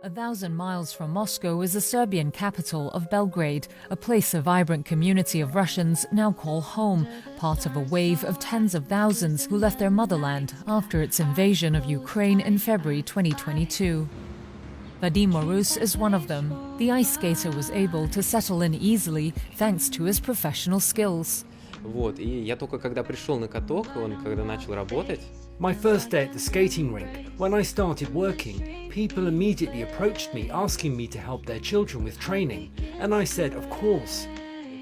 1,000 miles from Moscow is the Serbian capital of Belgrade, a place a vibrant community of Russians now call home, part of a wave of tens of thousands who left their motherland after its invasion of Ukraine in February 2022. Vadim Morus is one of them. The ice skater was able to settle in easily thanks to his professional skills. My first day at the skating rink, when I started working, people immediately approached me asking me to help their children with training, and I said, of course.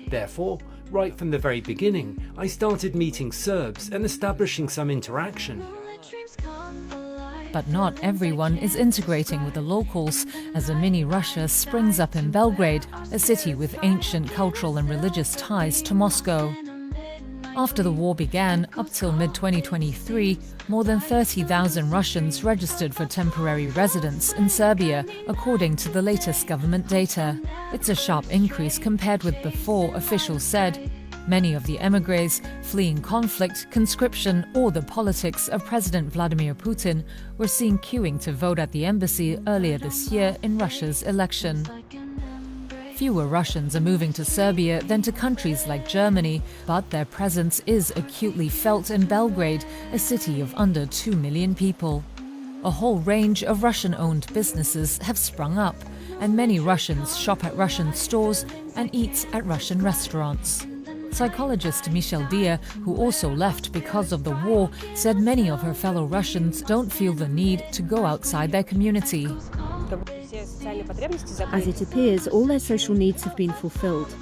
Therefore, right from the very beginning, I started meeting Serbs and establishing some interaction. But not everyone is integrating with the locals, as a mini Russia springs up in Belgrade, a city with ancient cultural and religious ties to Moscow. After the war began, up till mid-2023, more than 30,000 Russians registered for temporary residence in Serbia, according to the latest government data. It's a sharp increase compared with before, officials said. Many of the émigrés, fleeing conflict, conscription or the politics of President Vladimir Putin, were seen queuing to vote at the embassy earlier this year in Russia's election. Fewer Russians are moving to Serbia than to countries like Germany, but their presence is acutely felt in Belgrade, a city of under 2 million people. A whole range of Russian-owned businesses have sprung up, and many Russians shop at Russian stores and eat at Russian restaurants. Psychologist Michelle Dia, who also left because of the war, said many of her fellow Russians don't feel the need to go outside their community. As it appears, all their social needs have been fulfilled.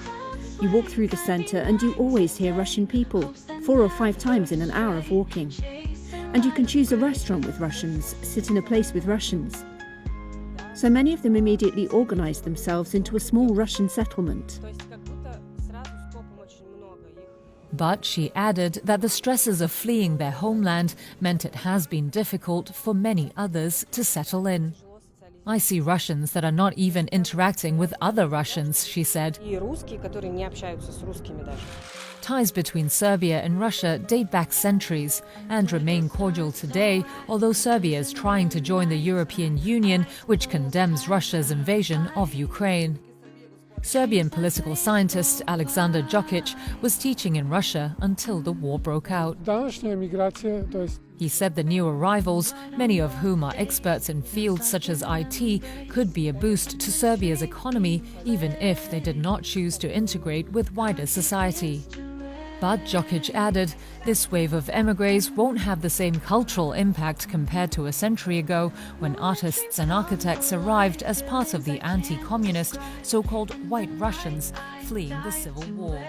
You walk through the centre and you always hear Russian people, 4 or 5 times in an hour of walking. And you can choose a restaurant with Russians, sit in a place with Russians. So many of them immediately organised themselves into a small Russian settlement. But she added that the stresses of fleeing their homeland meant it has been difficult for many others to settle in. I see Russians that are not even interacting with other Russians, she said. Ties between Serbia and Russia date back centuries and remain cordial today, although Serbia is trying to join the European Union, which condemns Russia's invasion of Ukraine. Serbian political scientist Aleksandar Djokic was teaching in Russia until the war broke out. He said the new arrivals, many of whom are experts in fields such as IT, could be a boost to Serbia's economy even if they did not choose to integrate with wider society. But Djokic added, this wave of émigrés won't have the same cultural impact compared to a century ago when artists and architects arrived as part of the anti-communist, so-called White Russians fleeing the civil war.